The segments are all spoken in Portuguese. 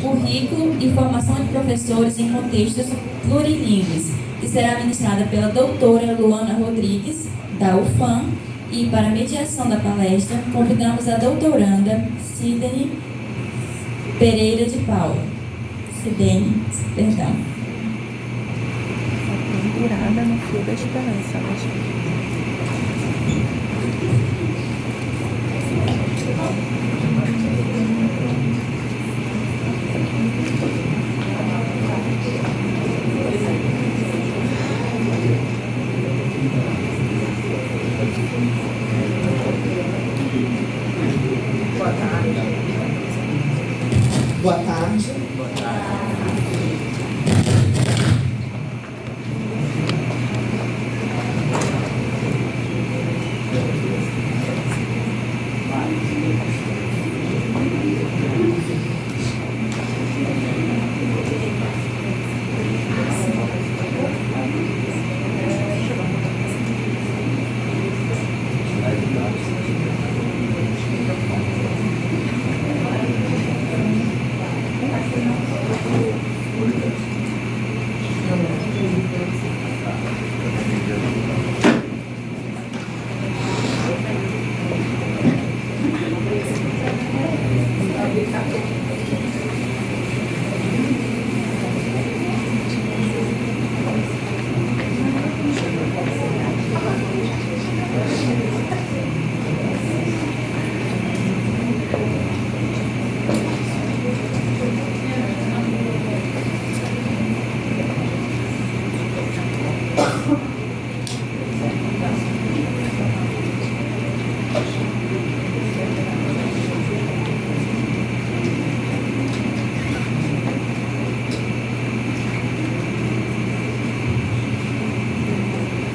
Currículo e Formação de Professores em Contextos Plurilingües, que será ministrada pela doutora Luana Rodrigues, da UFAM, e para a mediação da palestra, convidamos a doutoranda Sidene Pereira de Paula. Sidene, perdão. Pendurada no fio da esperança, Boa tarde. Boa tarde. Boa tarde.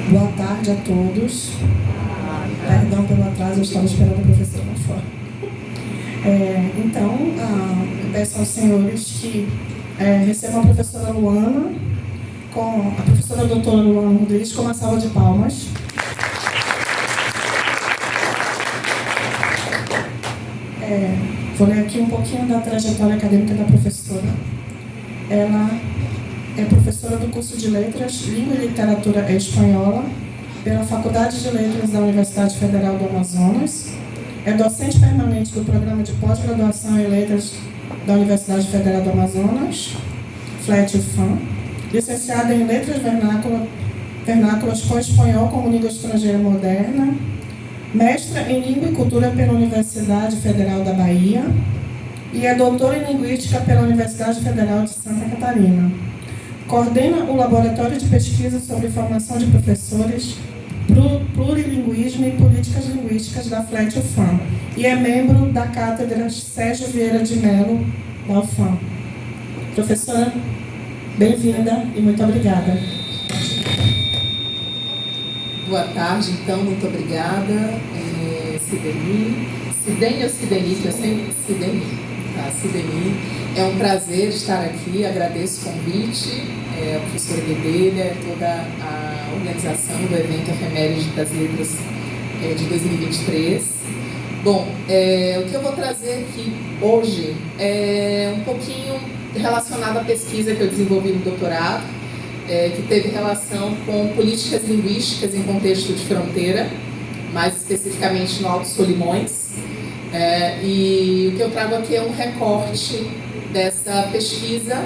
Boa tarde a todos. Perdão pelo atraso, eu estava esperando a professora lá fora. Então, eu peço aos senhores que recebam a professora Luana, a professora doutora Luana Rodrigues, com uma salva de palmas. Vou ler aqui um pouquinho da trajetória acadêmica da professora. Ela é professora do curso de Letras, Língua e Literatura Espanhola, pela Faculdade de Letras da Universidade Federal do Amazonas. É docente permanente do Programa de Pós-Graduação em Letras da Universidade Federal do Amazonas, FLET-UFAM. Licenciada em Letras Vernáculas com Espanhol como Língua Estrangeira Moderna. Mestra em Língua e Cultura pela Universidade Federal da Bahia. E é doutora em Linguística pela Universidade Federal de Santa Catarina. Coordena o Laboratório de Pesquisa sobre Formação de Professores, Plurilinguismo e Políticas Linguísticas da FLET-UFAM e é membro da Cátedra Sérgio Vieira de Mello, da UFAM. Professora, bem-vinda e muito obrigada. Boa tarde, então, muito obrigada. Sidene ou Sideni, que eu sempre... Sideni. É um prazer estar aqui, agradeço o convite, a professora Guedelha, toda a organização do evento Efeméride das Letras de 2023. Bom, o que eu vou trazer aqui hoje é um pouquinho relacionado à pesquisa que eu desenvolvi no doutorado, que teve relação com políticas linguísticas em contexto de fronteira, mais especificamente no Alto Solimões. E o que eu trago aqui é um recorte dessa pesquisa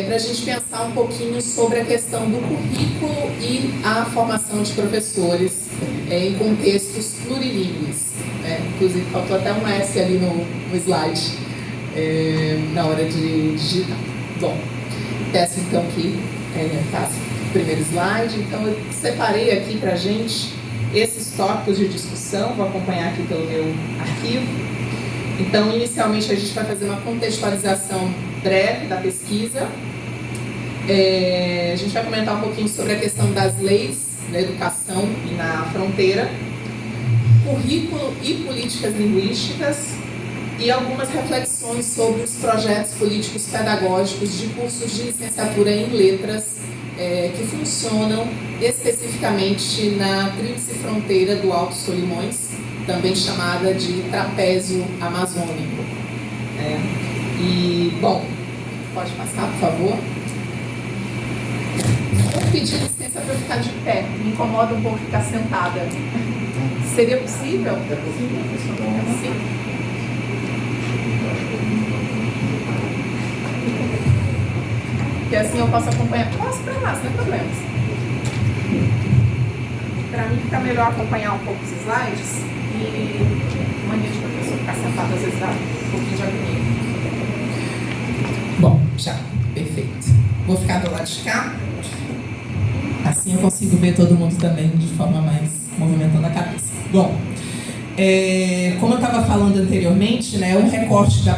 para a gente pensar um pouquinho sobre a questão do currículo e a formação de professores em contextos plurilingües. Inclusive, faltou até um S ali no slide na hora de digitar. Bom, peço então que faça o primeiro slide. Então, eu separei aqui para a gente esses tópicos de discussão, vou acompanhar aqui pelo meu arquivo. Então, inicialmente, a gente vai fazer uma contextualização breve da pesquisa. A gente vai comentar um pouquinho sobre a questão das leis na educação e na fronteira, currículo e políticas linguísticas e algumas reflexões sobre os projetos políticos pedagógicos de cursos de licenciatura em letras que funcionam especificamente na tríplice fronteira do Alto Solimões, também chamada de trapézio amazônico. E Bom, pode passar, por favor. Vou pedir licença para eu ficar de pé. Me incomoda um pouco ficar sentada. Seria possível? É possível. Sim. Que assim eu posso acompanhar. Posso para lá, sem problemas. Para mim fica melhor acompanhar um pouco os slides e mania de professor ficar sentado às vezes dá um pouquinho de agonia. Bom, já, perfeito. Vou ficar do lado de cá. Assim eu consigo ver todo mundo também de forma mais movimentando a cabeça. Bom, como eu estava falando anteriormente, né, um recorte da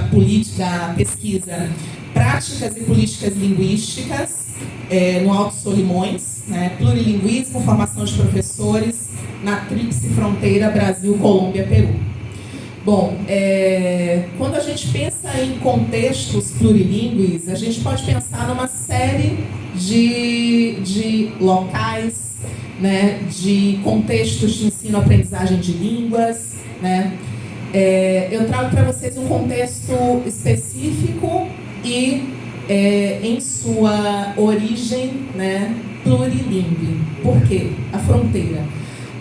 pesquisa Práticas e Políticas Linguísticas no Alto Solimões, né, Plurilinguismo, Formação de Professores na Tríplice Fronteira Brasil, Colômbia, Peru. Bom, quando a gente pensa em contextos plurilingües, a gente pode pensar numa série de locais, né, de contextos de ensino-aprendizagem de línguas, né. Eu trago para vocês um contexto específico e, em sua origem, né, plurilingüe. Por quê? A fronteira.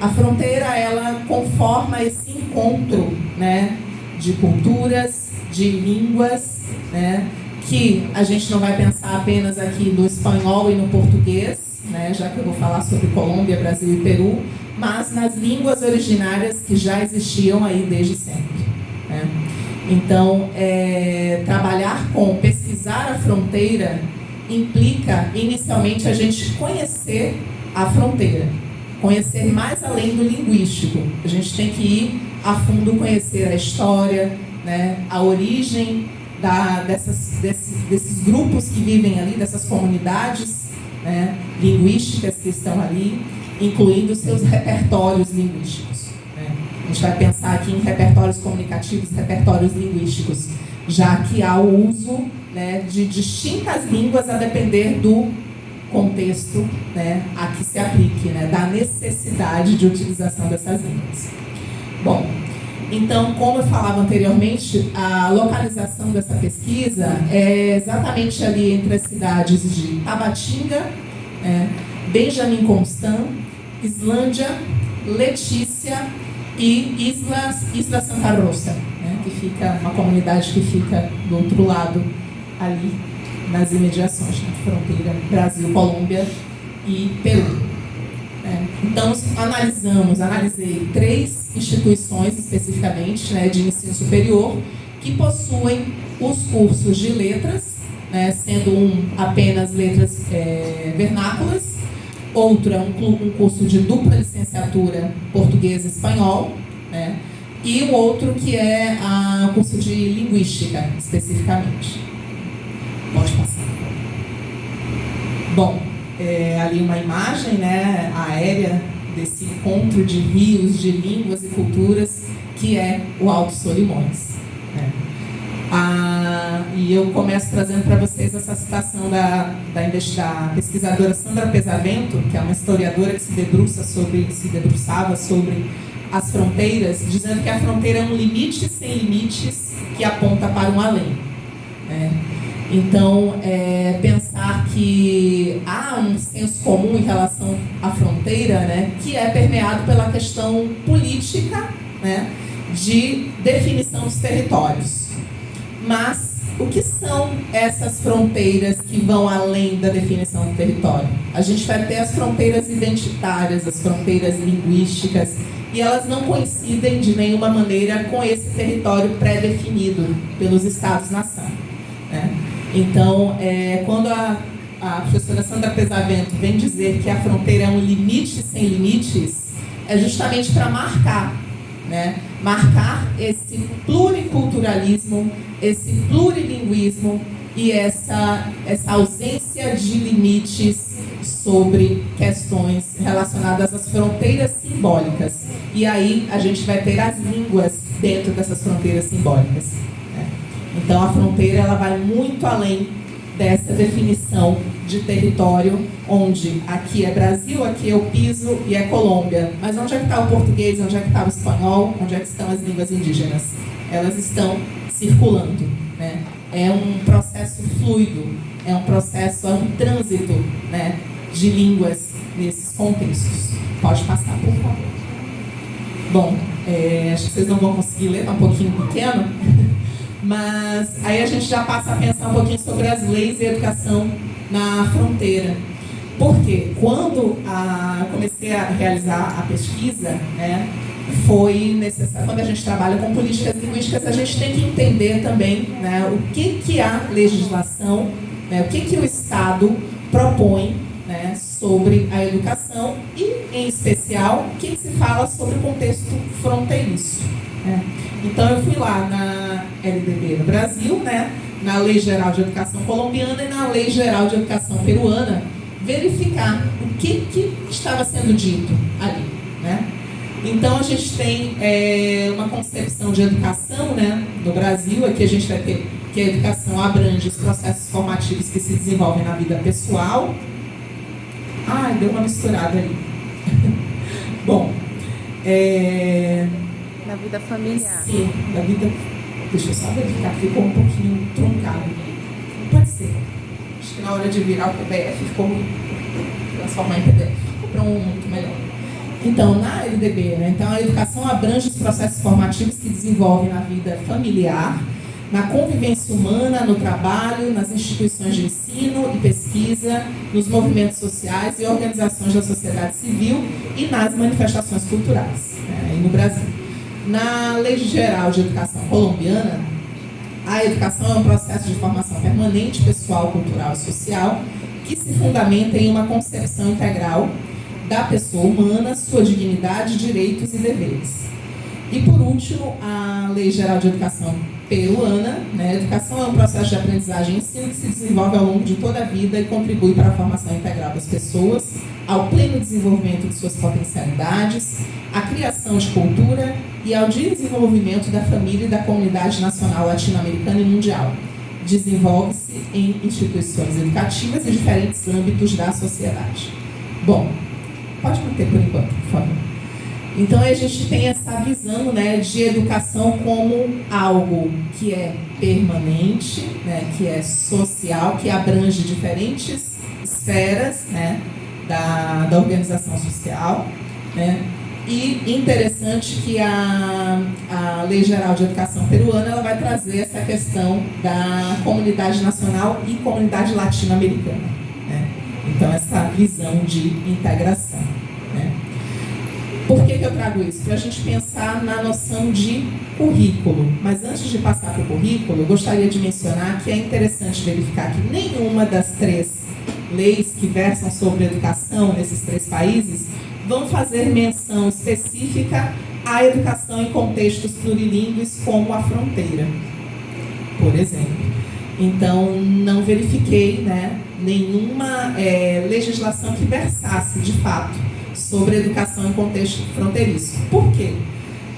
A fronteira, ela conforma esse encontro, né, de culturas, de línguas, né, que a gente não vai pensar apenas aqui no espanhol e no português, né, já que eu vou falar sobre Colômbia, Brasil e Peru, mas nas línguas originárias que já existiam aí desde sempre, né. Então, pesquisar a fronteira implica, inicialmente, a gente conhecer a fronteira. Conhecer mais além do linguístico. A gente tem que ir a fundo conhecer a história, né, a origem desses grupos que vivem ali, dessas comunidades, né, linguísticas que estão ali, incluindo seus repertórios linguísticos. Né. A gente vai pensar aqui em repertórios comunicativos, repertórios linguísticos, já que há o uso, né, de distintas línguas a depender do contexto, né, a que se aplique, né, da necessidade de utilização dessas línguas. Bom, então, como eu falava anteriormente, a localização dessa pesquisa é exatamente ali entre as cidades de Tabatinga, Benjamin Constant, Islândia, Letícia e Isla Santa Rosa, né, que fica uma comunidade que fica do outro lado ali, nas imediações da fronteira Brasil, Colômbia e Peru. Então, analisei 3 instituições especificamente, né, de ensino superior que possuem os cursos de letras, né, sendo apenas letras vernáculas, outro é um curso de dupla licenciatura português e espanhol, né, e o outro que é o curso de linguística especificamente. Pode passar. Bom, ali uma imagem, né, aérea desse encontro de rios, de línguas e culturas que é o Alto Solimões. Né. E eu começo trazendo para vocês essa citação da pesquisadora Sandra Pesavento, que é uma historiadora que se debruçava sobre as fronteiras, dizendo que a fronteira é um limite sem limites que aponta para um além. Né. Então, pensar que há um senso comum em relação à fronteira, né, que é permeado pela questão política, né, de definição dos territórios. Mas o que são essas fronteiras que vão além da definição do território? A gente vai ter as fronteiras identitárias, as fronteiras linguísticas, e elas não coincidem de nenhuma maneira com esse território pré-definido pelos Estados-nação. Né? Então, quando a professora Sandra Pesavento vem dizer que a fronteira é um limite sem limites, é justamente para marcar, né? Marcar esse pluriculturalismo, esse plurilinguismo e essa ausência de limites sobre questões relacionadas às fronteiras simbólicas. E aí a gente vai ter as línguas dentro dessas fronteiras simbólicas. Então, a fronteira ela vai muito além dessa definição de território, onde aqui é Brasil, aqui é o piso e é Colômbia. Mas onde é que está o português, onde é que está o espanhol, onde é que estão as línguas indígenas? Elas estão circulando, né? é um processo fluido, é um processo, é um trânsito, né, de línguas nesses contextos. Pode passar, por favor. Bom, acho que vocês não vão conseguir ler, está um pouquinho pequeno, mas aí a gente já passa a pensar um pouquinho sobre as leis e educação na fronteira. Porque quando comecei a realizar a pesquisa, né, foi necessário, quando a gente trabalha com políticas linguísticas, a gente tem que entender também, né, o que a legislação, né, o que o Estado propõe, né, sobre a educação e, em especial, o que se fala sobre o contexto fronteiriço. Né. Então, eu fui lá na LDB no Brasil, né, na Lei Geral de Educação colombiana e na Lei Geral de Educação peruana, verificar o que estava sendo dito ali, né? Então, a gente tem uma concepção de educação, né, no Brasil. Aqui a gente vai ter que a educação abrange os processos formativos que se desenvolvem na vida pessoal. Ai, deu uma misturada ali. Bom, Na vida familiar. sim, na vida... Deixa eu só verificar, ficou um pouquinho truncado. Pode ser. Acho que na hora de virar o PDF ficou transformar em PDF. Ficou pronto, melhor. Então, na LDB, né, então a educação abrange os processos formativos que desenvolvem na vida familiar, na convivência humana, no trabalho, nas instituições de ensino e pesquisa, nos movimentos sociais e organizações da sociedade civil e nas manifestações culturais, né, no Brasil. Na Lei Geral de Educação colombiana, a educação é um processo de formação permanente, pessoal, cultural e social, que se fundamenta em uma concepção integral da pessoa humana, sua dignidade, direitos e deveres. E, por último, a Lei Geral de Educação peruana, né? A educação é um processo de aprendizagem e ensino que se desenvolve ao longo de toda a vida e contribui para a formação integral das pessoas, ao pleno desenvolvimento de suas potencialidades, à criação de cultura e ao desenvolvimento da família e da comunidade nacional latino-americana e mundial. Desenvolve-se em instituições educativas e diferentes âmbitos da sociedade. Bom, pode manter por enquanto, por favor. Então, a gente tem essa visão, né, de educação como algo que é permanente, né, que é social, que abrange diferentes esferas, né, da organização social, né. E interessante que a Lei Geral de Educação peruana ela vai trazer essa questão da comunidade nacional e comunidade latino-americana, né. Então, essa visão de integração, né. Por que eu trago isso? Para a gente pensar na noção de currículo. Mas antes de passar para o currículo, eu gostaria de mencionar que é interessante verificar que nenhuma das 3 leis que versam sobre educação nesses 3 países vão fazer menção específica à educação em contextos plurilingües como a fronteira, por exemplo. Então, não verifiquei, né, nenhuma legislação que versasse, de fato, sobre educação em contexto fronteiriço. Por quê?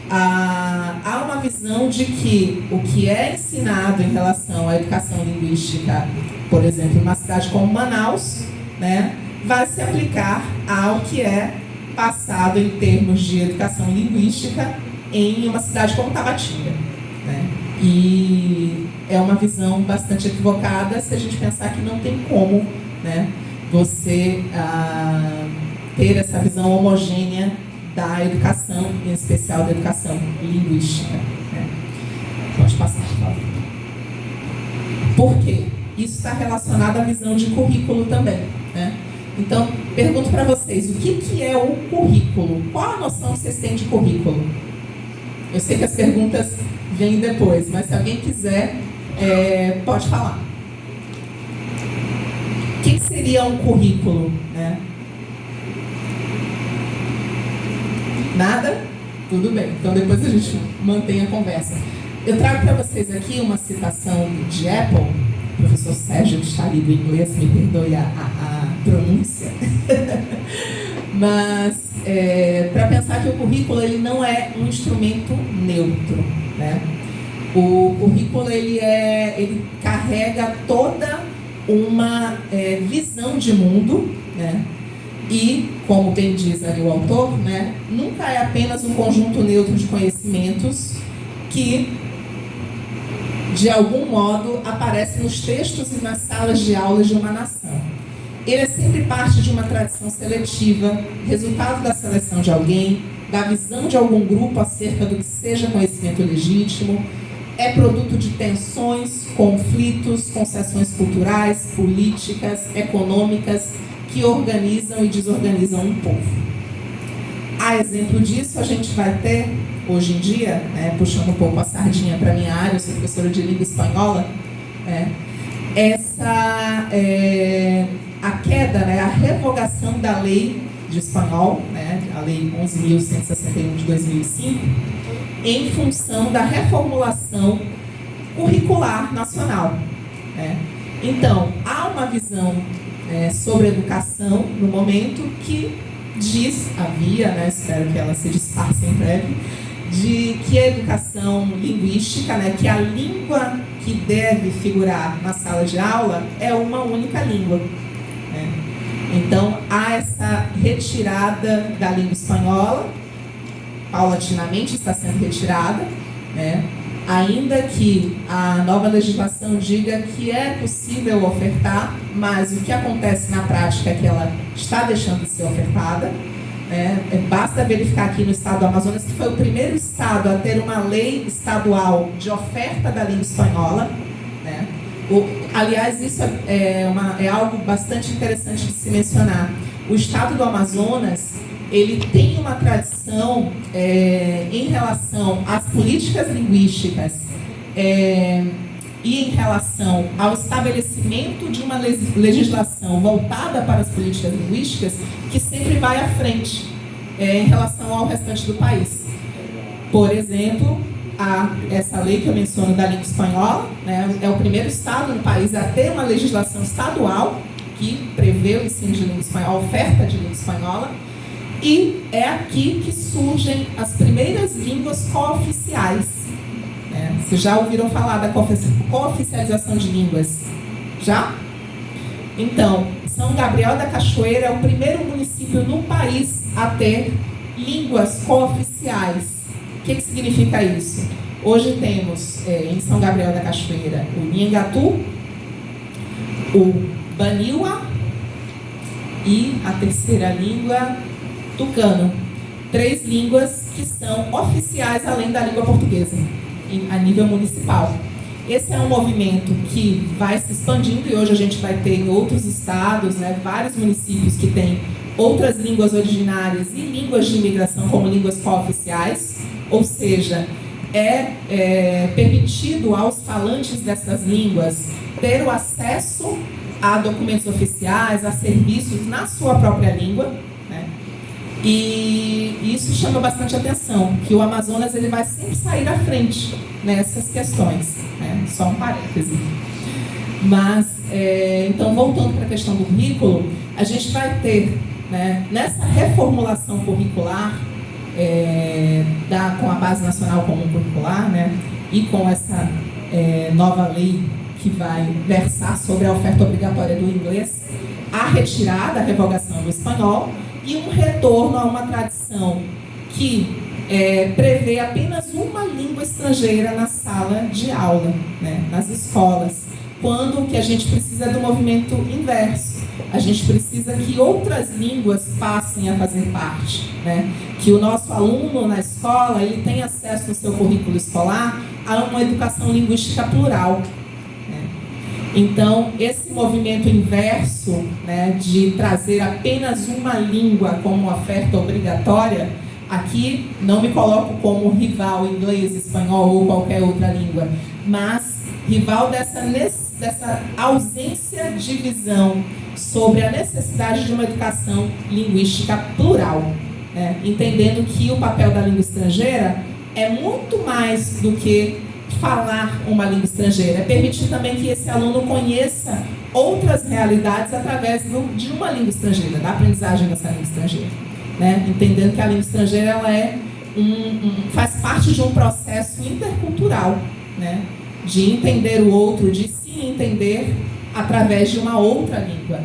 Há uma visão de que o que é ensinado em relação à educação linguística, por exemplo, em uma cidade como Manaus, né, vai se aplicar ao que é passado em termos de educação linguística em uma cidade como Tabatinga, né? E é uma visão bastante equivocada se a gente pensar que não tem como, né, você ter essa visão homogênea da educação, em especial da educação linguística, né? Pode passar, por favor. Por quê? Isso está relacionado à visão de currículo também, né? Então, pergunto para vocês, o que é o currículo? Qual a noção que vocês têm de currículo? Eu sei que as perguntas vêm depois, mas se alguém quiser, pode falar. O que seria um currículo, né? Nada? Tudo bem. Então, depois a gente mantém a conversa. Eu trago para vocês aqui uma citação de Apple. O professor Sérgio, que está ali do inglês, me perdoe a pronúncia. Mas, para pensar que o currículo ele não é um instrumento neutro, né? O currículo ele carrega toda uma visão de mundo, né? E, como bem diz ali o autor, né, nunca é apenas um conjunto neutro de conhecimentos que de algum modo, aparece nos textos e nas salas de aulas de uma nação. Ele é sempre parte de uma tradição seletiva, resultado da seleção de alguém, da visão de algum grupo acerca do que seja conhecimento legítimo, é produto de tensões, conflitos, concessões culturais, políticas, econômicas, que organizam e desorganizam um povo. A exemplo disso, a gente vai ter, hoje em dia, puxando um pouco a sardinha para a minha área, eu sou professora de língua espanhola, a queda, a revogação da lei de espanhol, a lei 11.161 de 2005, em função da reformulação curricular nacional. Então, há uma visão sobre a educação no momento que havia, espero que ela se disfarce em breve, de que a educação linguística, que a língua que deve figurar na sala de aula é uma única língua. Então, há essa retirada da língua espanhola, paulatinamente está sendo retirada, ainda que a nova legislação diga que é possível ofertar, mas o que acontece na prática é que ela está deixando de ser ofertada. Basta verificar aqui no estado do Amazonas, que foi o primeiro estado a ter uma lei estadual de oferta da língua espanhola. Aliás, isso é algo bastante interessante de se mencionar. O estado do Amazonas, ele tem uma tradição em relação às políticas linguísticas e em relação ao estabelecimento de uma legislação voltada para as políticas linguísticas, que sempre vai à frente em relação ao restante do país. Por exemplo, essa lei que eu menciono da língua espanhola, é o primeiro estado no país a ter uma legislação estadual que prevê o ensino de língua espanhola, a oferta de língua espanhola, e é aqui que surgem as primeiras línguas cooficiais. Vocês já ouviram falar da cooficialização de línguas? Já? Então, São Gabriel da Cachoeira é o primeiro município no país a ter línguas cooficiais. O que significa isso? Hoje temos em São Gabriel da Cachoeira o Nhengatu, o Baniwa e a terceira língua, Tucano. 3 línguas que são oficiais além da língua portuguesa, a nível municipal. Esse é um movimento que vai se expandindo e hoje a gente vai ter em outros estados, vários municípios que têm outras línguas originárias e línguas de imigração como línguas cooficiais, ou seja, é permitido aos falantes dessas línguas ter o acesso a documentos oficiais, a serviços na sua própria língua, E isso chama bastante atenção, que o Amazonas ele vai sempre sair à frente nessas questões. Só um parêntese. Mas, então, voltando para a questão do currículo, a gente vai ter, nessa reformulação curricular, com a Base Nacional Comum Curricular, e com essa nova lei que vai versar sobre a oferta obrigatória do inglês, a retirada, a revogação do espanhol, e um retorno a uma tradição que prevê apenas uma língua estrangeira na sala de aula, nas escolas, quando o que a gente precisa é do movimento inverso. A gente precisa que outras línguas passem a fazer parte, que o nosso aluno na escola ele tenha acesso no seu currículo escolar a uma educação linguística plural. Então, esse movimento inverso, de trazer apenas uma língua como oferta obrigatória, aqui não me coloco como rival inglês, espanhol ou qualquer outra língua, mas rival dessa ausência de visão sobre a necessidade de uma educação linguística plural, entendendo que o papel da língua estrangeira é muito mais do que falar uma língua estrangeira, é permitir também que esse aluno conheça outras realidades através de uma língua estrangeira, da aprendizagem dessa língua estrangeira, entendendo que a língua estrangeira ela faz parte de um processo intercultural, de entender o outro, de se entender através de uma outra língua.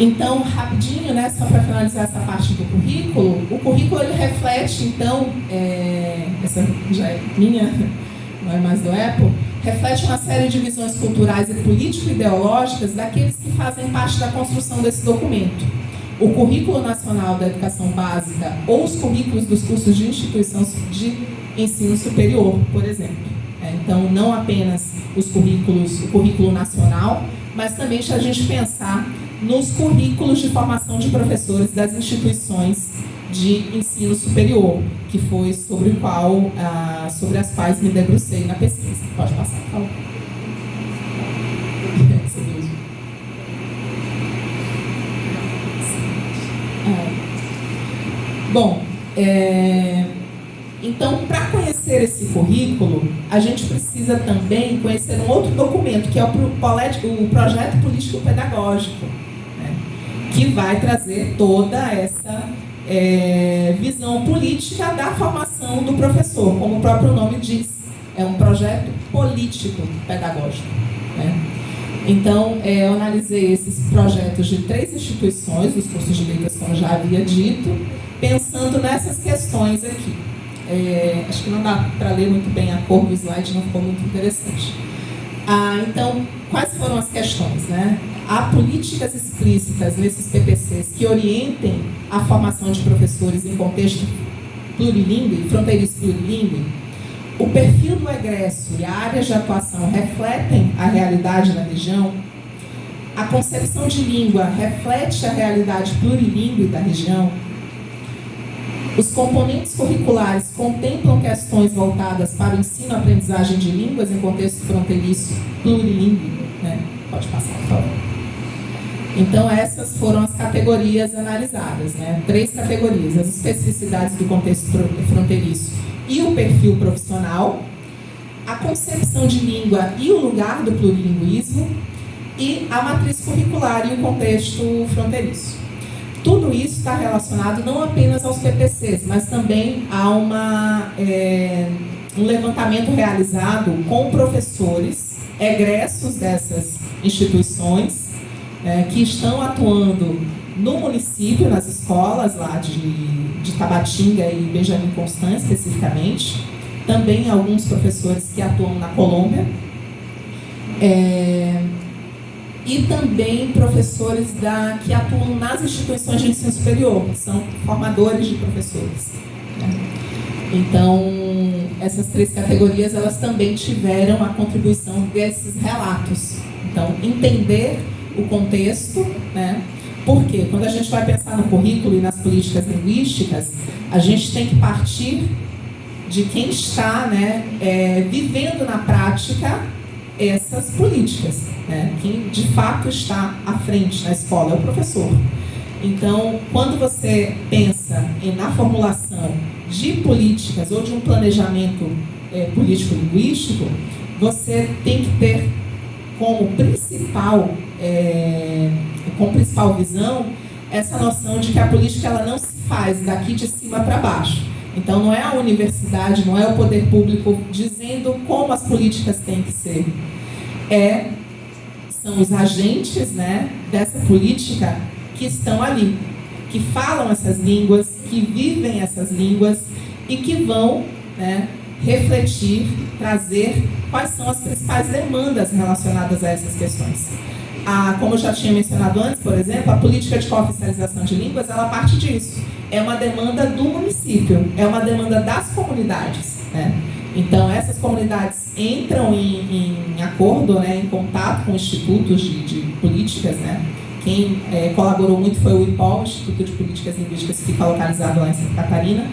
Então, rapidinho, só para finalizar essa parte do currículo, o currículo ele reflete, então, essa já é minha não é mais do Apple, reflete uma série de visões culturais e político-ideológicas daqueles que fazem parte da construção desse documento. O Currículo Nacional da Educação Básica ou os currículos dos cursos de instituição de ensino superior, por exemplo. Então, não apenas o currículo nacional, mas também se a gente pensar nos currículos de formação de professores das instituições de ensino superior, que foi sobre as quais me debrucei na pesquisa. Pode passar, por favor. Bom, então, para conhecer esse currículo, a gente precisa também conhecer um outro documento, que é o Projeto Político Pedagógico, né, que vai trazer toda essa visão política da formação do professor, como o próprio nome diz, é um projeto político pedagógico, né? Então, eu analisei esses projetos de 3 instituições, dos cursos de letras, como já havia dito, pensando nessas questões aqui. Acho que não dá para ler muito bem a cor do slide, não ficou muito interessante. Então, quais foram as questões, né? Há políticas explícitas nesses PPCs que orientem a formação de professores em contexto plurilingüe, fronteiriço plurilingüe. O perfil do egresso e a área de atuação refletem a realidade da região. A concepção de língua reflete a realidade plurilingüe da região. Os componentes curriculares contemplam questões voltadas para o ensino e aprendizagem de línguas em contexto fronteiriço plurilingüe, né? Pode passar, por favor. Então, essas foram as categorias analisadas, né? 3 categorias: as especificidades do contexto fronteiriço e o perfil profissional, a concepção de língua e o lugar do plurilinguismo, e a matriz curricular e o contexto fronteiriço. Tudo isso está relacionado não apenas aos PPCs, mas também a um levantamento realizado com professores egressos dessas instituições, que estão atuando no município, nas escolas lá de Tabatinga e Benjamin Constant, especificamente. Também alguns professores que atuam na Colômbia. E também professores que atuam nas instituições de ensino superior, que são formadores de professores, né? Então, essas 3 categorias, elas também tiveram a contribuição desses relatos. Então, entender o contexto, né? Porque quando a gente vai pensar no currículo e nas políticas linguísticas, a gente tem que partir de quem está, né, vivendo na prática essas políticas, né? Quem de fato está à frente na escola é o professor. Então, quando você pensa na formulação de políticas ou de um planejamento político-linguístico, você tem que ter como principal visão essa noção de que a política ela não se faz daqui de cima para baixo. Então, não é a universidade, não é o poder público dizendo como as políticas têm que ser. São os agentes, né, dessa política que estão ali, que falam essas línguas, que vivem essas línguas e que vão, né, refletir, trazer quais são as principais demandas relacionadas a essas questões. Como eu já tinha mencionado antes, por exemplo, a política de cooficialização de línguas, ela parte disso. É uma demanda do município, é uma demanda das comunidades, né? Então, essas comunidades entram em acordo, né, em contato com institutos de políticas, né? Quem colaborou muito foi o IPOL, Instituto de Políticas Linguísticas, que fica localizado lá em Santa Catarina.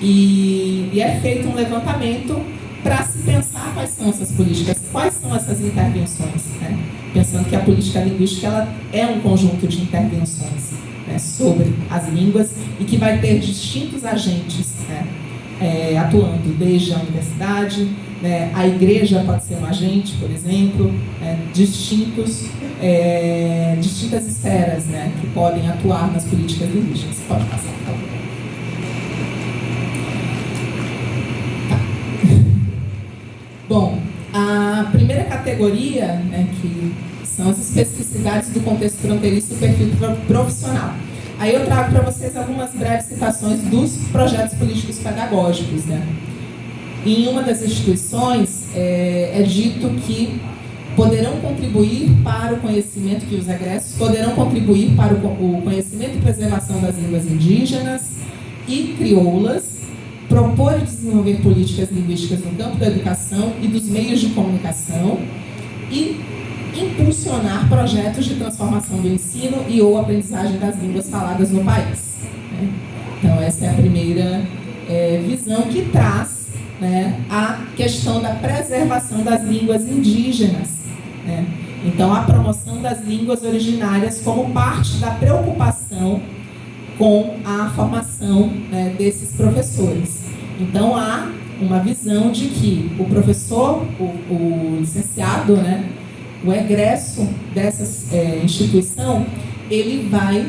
E é feito um levantamento para se pensar quais são essas políticas, quais são essas intervenções, né? Pensando que a política linguística ela é um conjunto de intervenções, né, sobre as línguas e que vai ter distintos agentes, né, atuando, desde a universidade, né, a igreja pode ser um agente, por exemplo, distintas esferas, né, que podem atuar nas políticas linguísticas. Pode passar, por favor. Bom, a primeira categoria, né, que são as especificidades do contexto fronteiriço e o perfil profissional. Aí eu trago para vocês algumas breves citações dos projetos políticos pedagógicos, né? Em uma das instituições, é dito que poderão contribuir para o conhecimento, que os egressos poderão contribuir para o conhecimento e preservação das línguas indígenas e crioulas, propor e desenvolver políticas linguísticas no campo da educação e dos meios de comunicação e impulsionar projetos de transformação do ensino e ou aprendizagem das línguas faladas no país. Né? Então, essa é a primeira visão que traz, né, a questão da preservação das línguas indígenas. Né? Então, a promoção das línguas originárias como parte da preocupação com a formação, né, desses professores. Então, há uma visão de que o professor, o licenciado, né, o egresso dessa instituição, ele vai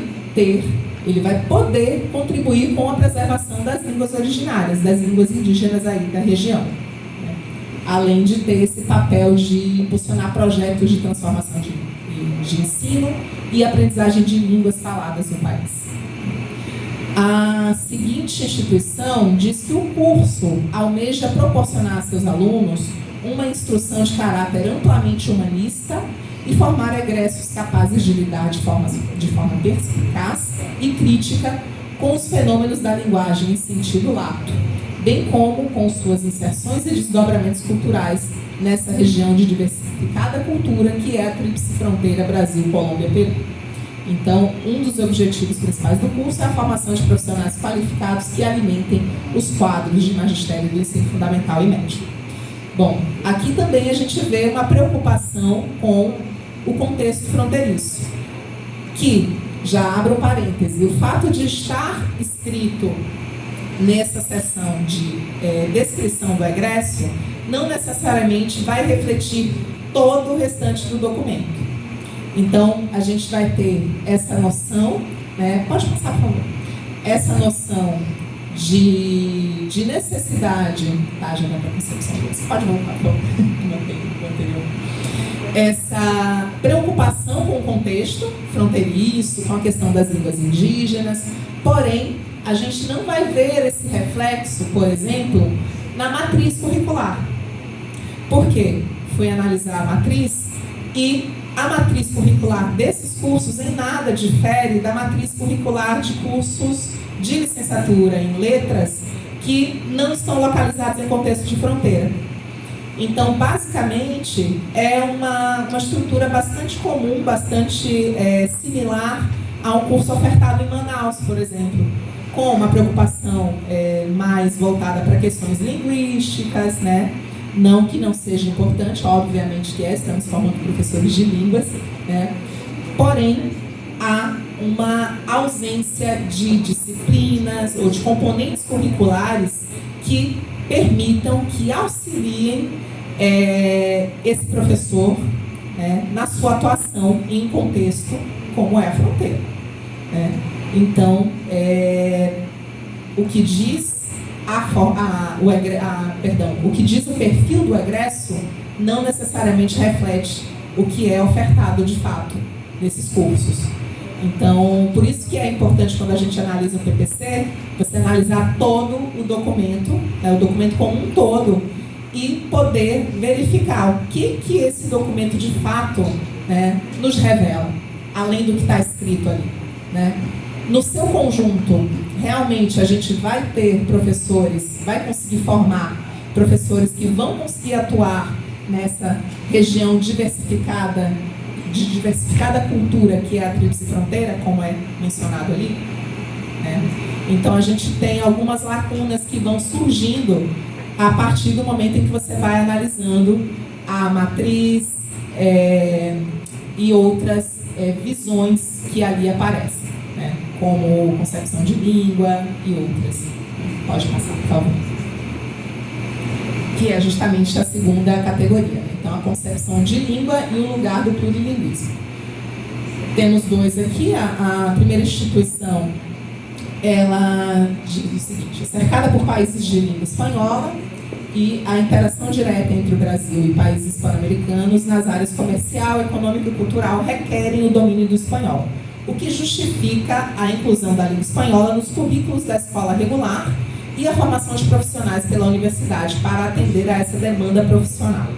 poder contribuir com a preservação das línguas originárias, das línguas indígenas aí da região. Né? Além de ter esse papel de impulsionar projetos de transformação de ensino e aprendizagem de línguas faladas no país. A seguinte instituição diz que o curso almeja proporcionar a seus alunos uma instrução de caráter amplamente humanista e formar egressos capazes de lidar de forma perspicaz e crítica com os fenômenos da linguagem em sentido lato, bem como com suas inserções e desdobramentos culturais nessa região de diversificada cultura que é a tríplice fronteira Brasil, Colômbia, Peru. Então, um dos objetivos principais do curso é a formação de profissionais qualificados que alimentem os quadros de magistério do ensino fundamental e médio. Bom, aqui também a gente vê uma preocupação com o contexto fronteiriço, que, já abro um parêntese, o fato de estar escrito nessa seção de descrição do egresso não necessariamente vai refletir todo o restante do documento. Então, a gente vai ter essa noção, né? Pode passar, por favor. Essa noção de necessidade, tá, já vai para a concepção disso. Pode voltar, por favor, no anterior. Essa preocupação com o contexto fronteiriço, com a questão das línguas indígenas, porém, a gente não vai ver esse reflexo, por exemplo, na matriz curricular. Por quê? Fui analisar a matriz e a matriz curricular desses cursos em nada difere da matriz curricular de cursos de licenciatura em letras que não estão localizados em contexto de fronteira. Então, basicamente, é uma estrutura bastante comum, bastante similar a um curso ofertado em Manaus, por exemplo, com uma preocupação mais voltada para questões linguísticas, né? Não que não seja importante, obviamente que estamos formando professores de línguas, né? Porém, há uma ausência de disciplinas ou de componentes curriculares que permitam, que auxiliem esse professor, né, na sua atuação em um contexto como é a fronteira. Né? Então, o que diz o que diz o perfil do egresso não necessariamente reflete o que é ofertado de fato nesses cursos. Então, por isso que é importante, quando a gente analisa o PPC, você analisar todo o documento, né, o documento como um todo, e poder verificar o que esse documento de fato, né, nos revela, além do que está escrito ali. Né? No seu conjunto, realmente a gente vai ter professores, vai conseguir formar professores que vão conseguir atuar nessa região diversificada, de diversificada cultura que é a tríplice fronteira, como é mencionado ali. Né? Então a gente tem algumas lacunas que vão surgindo a partir do momento em que você vai analisando a matriz e outras visões que ali aparecem. Né, como concepção de língua e outras. Pode passar, por favor. Que é justamente a segunda categoria. Né? Então, a concepção de língua e o lugar do plurilinguismo. Temos dois aqui. A primeira instituição, ela diz o seguinte: cercada por países de língua espanhola e a interação direta entre o Brasil e países pan-americanos nas áreas comercial, econômica e cultural requerem o domínio do espanhol, o que justifica a inclusão da língua espanhola nos currículos da escola regular e a formação de profissionais pela universidade para atender a essa demanda profissional.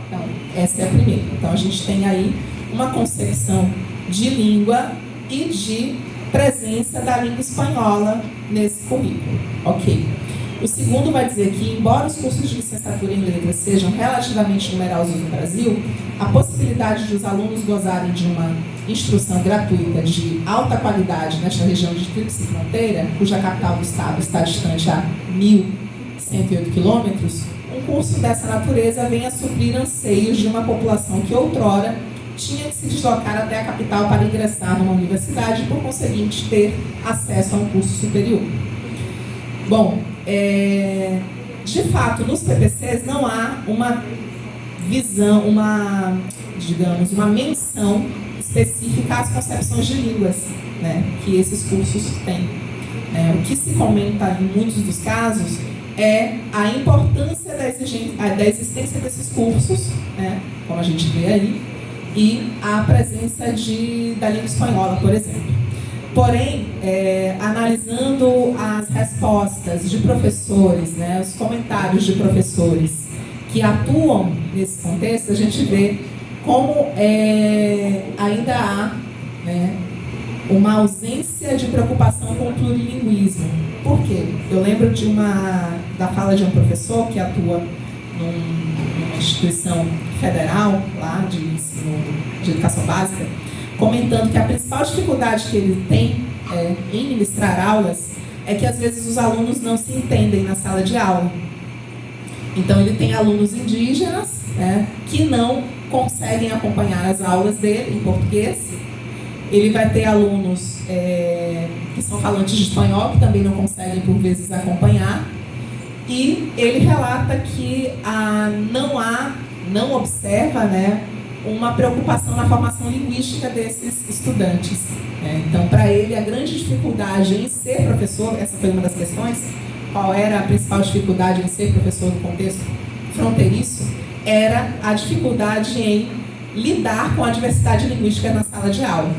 Então, essa é a primeira. Então, a gente tem aí uma concepção de língua e de presença da língua espanhola nesse currículo. Ok. O segundo vai dizer que, embora os cursos de licenciatura em letras sejam relativamente numerosos no Brasil, a possibilidade de os alunos gozarem de uma instrução gratuita de alta qualidade nesta região de tríplice fronteira, cuja capital do estado está distante a 1.108 quilômetros, um curso dessa natureza vem a suprir anseios de uma população que outrora tinha que se deslocar até a capital para ingressar numa universidade e, por conseguinte, ter acesso a um curso superior. Bom, de fato, nos PPCs não há uma visão, uma menção específica às concepções de línguas, né, que esses cursos têm. O que se comenta em muitos dos casos é a importância da existência desses cursos, né, como a gente vê aí, e a presença da língua espanhola, por exemplo. Porém, analisando as respostas de professores, né, os comentários de professores que atuam nesse contexto, a gente vê como ainda há, né, uma ausência de preocupação com o plurilinguismo. Por quê? Eu lembro da fala de um professor que atua numa instituição federal, lá de ensino de educação básica, comentando que a principal dificuldade que ele tem em ministrar aulas é que às vezes os alunos não se entendem na sala de aula. Então ele tem alunos indígenas, né, que não conseguem acompanhar as aulas dele em português. Ele vai ter alunos que são falantes de espanhol, que também não conseguem por vezes acompanhar. E ele relata que não observa, né, uma preocupação na formação linguística desses estudantes. Então, para ele, a grande dificuldade em ser professor, essa foi uma das questões, qual era a principal dificuldade em ser professor no contexto fronteiriço, era a dificuldade em lidar com a diversidade linguística na sala de aula,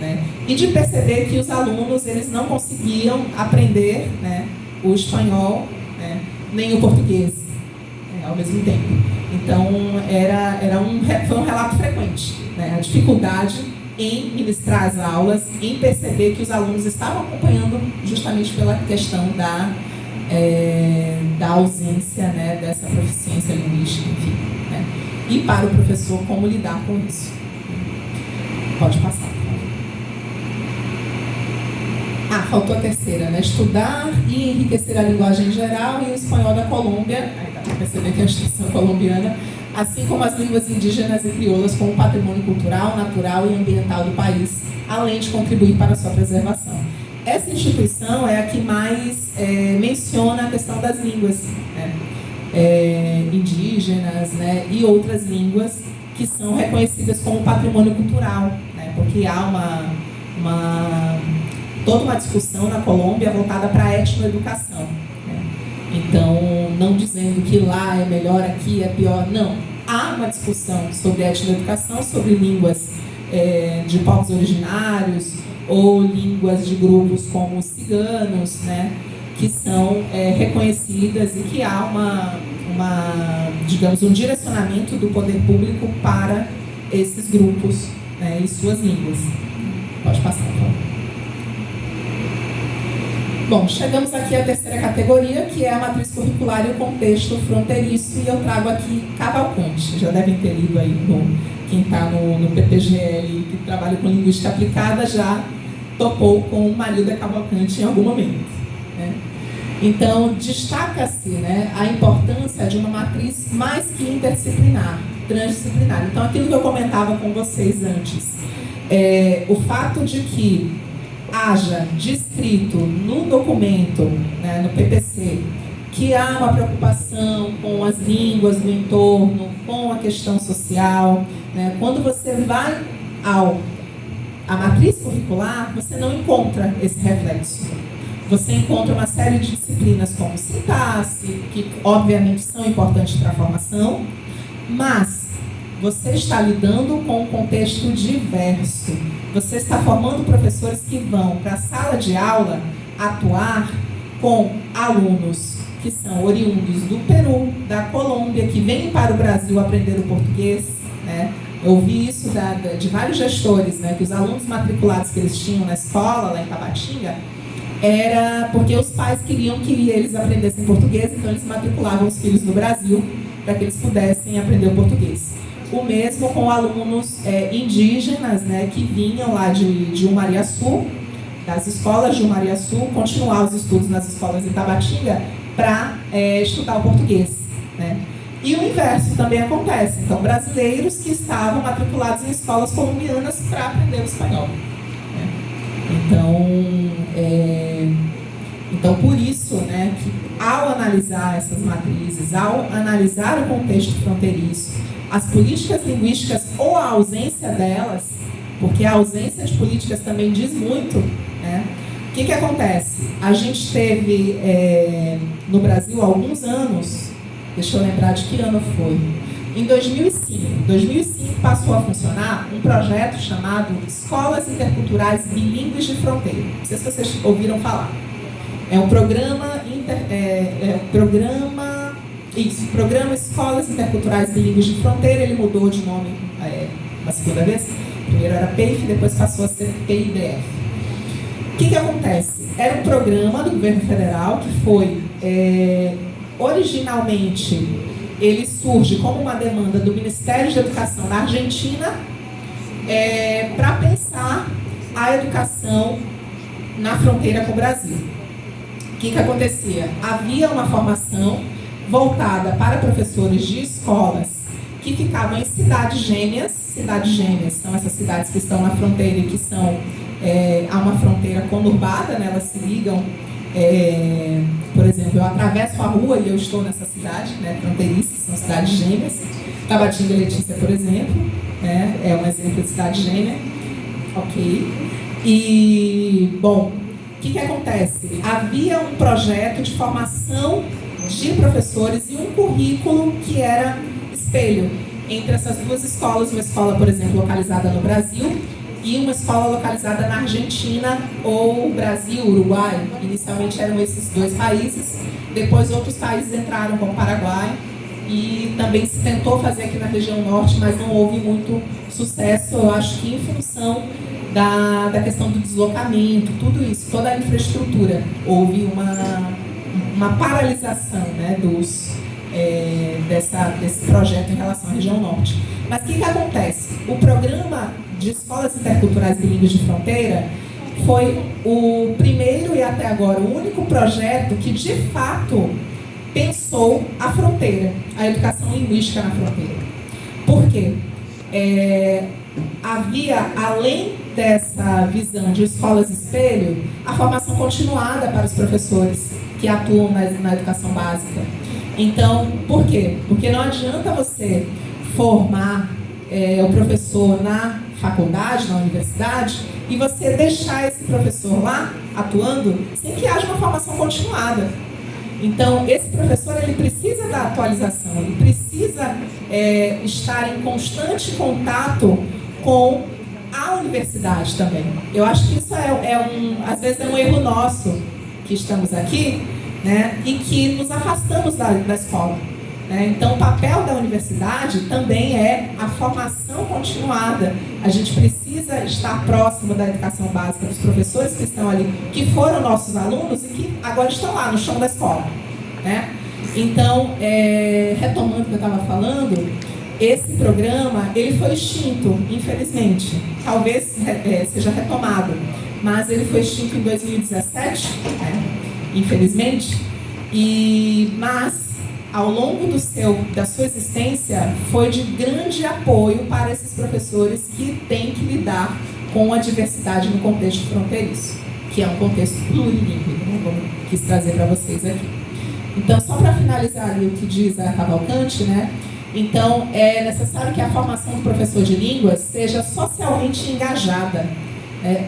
né? E de perceber que os alunos eles não conseguiam aprender, né, o espanhol, né, nem o português ao mesmo tempo. Então, foi um relato frequente, né, a dificuldade em ministrar as aulas, em perceber que os alunos estavam acompanhando justamente pela questão da ausência, né, dessa proficiência linguística, enfim, né? E para o professor, como lidar com isso. Pode passar. Faltou a terceira, né? Estudar e enriquecer a linguagem em geral e o espanhol da Colômbia, aí dá para perceber que é a instituição colombiana, assim como as línguas indígenas e crioulas como patrimônio cultural, natural e ambiental do país, além de contribuir para a sua preservação. Essa instituição é a que mais menciona a questão das línguas, né, indígenas, né, e outras línguas que são reconhecidas como patrimônio cultural, né, porque há toda uma discussão na Colômbia voltada para a etnoeducação, né? Então, não dizendo que lá é melhor, aqui é pior, não. Há uma discussão sobre etnoeducação, sobre línguas de povos originários ou línguas de grupos como os ciganos, né, que são reconhecidas e que há digamos, um direcionamento do poder público para esses grupos, né, e suas línguas. Pode passar, por favor. Bom, chegamos aqui à terceira categoria, que é a matriz curricular e o contexto fronteiriço, e eu trago aqui Cavalcante. Já devem ter lido aí, quem está no PPGL, que trabalha com linguística aplicada, já topou com Marilda Cavalcante em algum momento, né? Então, destaca-se, né, a importância de uma matriz mais que interdisciplinar, transdisciplinar. Então, aquilo que eu comentava com vocês antes, o fato de que haja descrito no documento, né, no PPC, que há uma preocupação com as línguas do entorno, com a questão social, né? Quando você vai à matriz curricular, você não encontra esse reflexo. Você encontra uma série de disciplinas como sintaxe, que obviamente são importantes para a formação, mas você está lidando com um contexto diverso. Você está formando professores que vão para a sala de aula atuar com alunos que são oriundos do Peru, da Colômbia, que vêm para o Brasil aprender o português, né? Eu ouvi isso de vários gestores, né? Que os alunos matriculados que eles tinham na escola, lá em Tabatinga, era porque os pais queriam que eles aprendessem português, então eles matriculavam os filhos no Brasil para que eles pudessem aprender o português. O mesmo com alunos indígenas, né, que vinham lá de Umariaçu, das escolas de Umariaçu, continuar os estudos nas escolas de Tabatinga para estudar o português, né? E o inverso também acontece. Então, brasileiros que estavam matriculados em escolas colombianas para aprender o espanhol, né? Então, por isso, né, que ao analisar essas matrizes, ao analisar o contexto fronteiriço, as políticas linguísticas ou a ausência delas, porque a ausência de políticas também diz muito, né? O que acontece? A gente teve no Brasil há alguns anos, deixa eu lembrar de que ano foi, em 2005 passou a funcionar um projeto chamado Escolas Interculturais Bilíngues de Fronteira. Não sei se vocês ouviram falar. É um programa Programa Escolas Interculturais Bilíngues de Fronteira. Ele mudou de nome uma segunda vez. Primeiro era PEIF, depois passou a ser PIDF. O que acontece? Era um programa do governo federal que foi, originalmente, ele surge como uma demanda do Ministério de Educação da Argentina para pensar a educação na fronteira com o Brasil. O que acontecia? Havia uma formação voltada para professores de escolas que ficavam em cidades gêmeas. Cidades gêmeas são essas cidades que estão na fronteira e que são há uma fronteira conurbada, né? Elas se ligam. Por exemplo, eu atravesso a rua e eu estou nessa cidade, né, fronteiriça, são cidades gêmeas. Tabatinga e Letícia, por exemplo, né, é um exemplo de cidade gêmea. Ok. E, bom, o que acontece? Havia um projeto de formação de professores e um currículo que era espelho entre essas duas escolas. Uma escola, por exemplo, localizada no Brasil e uma escola localizada na Argentina ou Brasil, Uruguai. Inicialmente eram esses dois países, depois outros países entraram, como Paraguai, e também se tentou fazer aqui na região norte, mas não houve muito sucesso, eu acho que em função da questão do deslocamento, tudo isso, toda a infraestrutura. Houve uma paralisação, né, desse projeto em relação à região norte. Mas o que acontece? O programa de Escolas Interculturais Bilíngues de Fronteira foi o primeiro e até agora o único projeto que de fato pensou a fronteira, a educação linguística na fronteira. Por quê? Havia, além dessa visão de escolas espelho, a formação continuada para os professores que atuam na educação básica. Então, por quê? Porque não adianta você formar o professor na faculdade, na universidade, e você deixar esse professor lá, atuando, sem que haja uma formação continuada. Então, esse professor, ele precisa da atualização, ele precisa estar em constante contato com a universidade também. Eu acho que isso às vezes é um erro nosso, que estamos aqui, né, e que nos afastamos da escola. Então, o papel da universidade também é a formação continuada. A gente precisa estar próximo da educação básica, dos professores que estão ali, que foram nossos alunos e que agora estão lá no chão da escola, né? Então, retomando o que eu estava falando, esse programa ele foi extinto, infelizmente. Talvez seja retomado, mas ele foi extinto em 2017, né? Infelizmente. Mas ao longo da sua existência, foi de grande apoio para esses professores que têm que lidar com a diversidade no contexto fronteiriço, que é um contexto plurilingüe, né? Como quis trazer para vocês aqui. Então, só para finalizar ali o que diz a Cavalcante, né? Então, é necessário que a formação do professor de línguas seja socialmente engajada,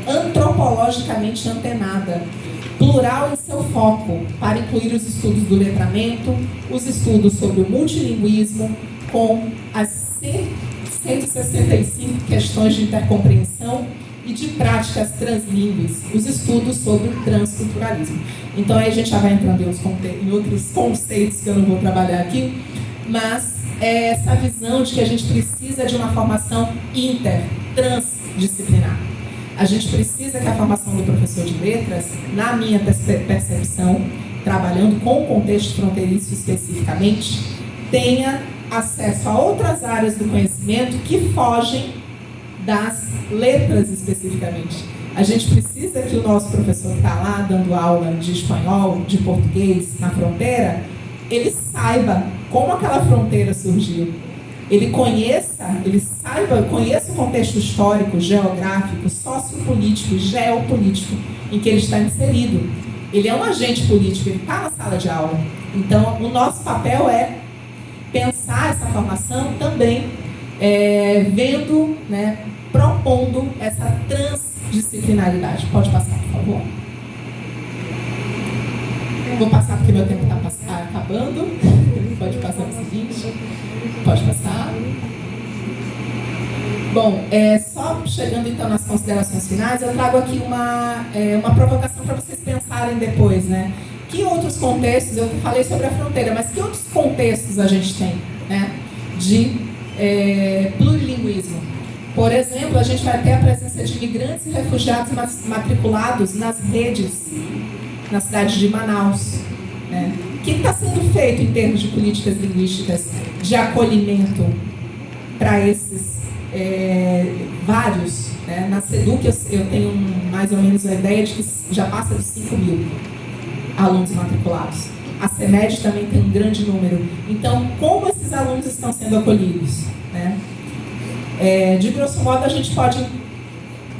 antropologicamente antenada, plural em seu foco, para incluir os estudos do letramento, os estudos sobre o multilinguismo, com as 165 questões de intercompreensão e de práticas translíngues, os estudos sobre o transculturalismo. Então aí a gente já vai entrando em outros conceitos que eu não vou trabalhar aqui, mas é essa visão de que a gente precisa de uma formação transdisciplinar. A gente precisa que a formação do professor de letras, na minha percepção, trabalhando com o contexto fronteiriço especificamente, tenha acesso a outras áreas do conhecimento que fogem das letras especificamente. A gente precisa que o nosso professor que está lá dando aula de espanhol, de português na fronteira, ele saiba como aquela fronteira surgiu. Ele conheça o contexto histórico, geográfico, sociopolítico, geopolítico em que ele está inserido. Ele é um agente político, ele está na sala de aula. Então, o nosso papel é pensar essa formação também, vendo, né, propondo essa transdisciplinaridade. Pode passar, por favor? Vou passar porque meu tempo está acabando. Pode passar o seguinte. Pode passar. Bom, só chegando então nas considerações finais, eu trago aqui uma provocação para vocês pensarem depois, né? Que outros contextos, eu falei sobre a fronteira, mas que outros contextos a gente tem, né, de plurilinguismo? Por exemplo, a gente vai ter a presença de imigrantes e refugiados matriculados nas redes, na cidade de Manaus, né? O que está sendo feito em termos de políticas linguísticas de acolhimento para esses vários, né? Na SEDUC eu tenho mais ou menos a ideia de que já passa dos 5.000 alunos matriculados. A CEMED também tem um grande número. Então, como esses alunos estão sendo acolhidos, né? De grosso modo, a gente pode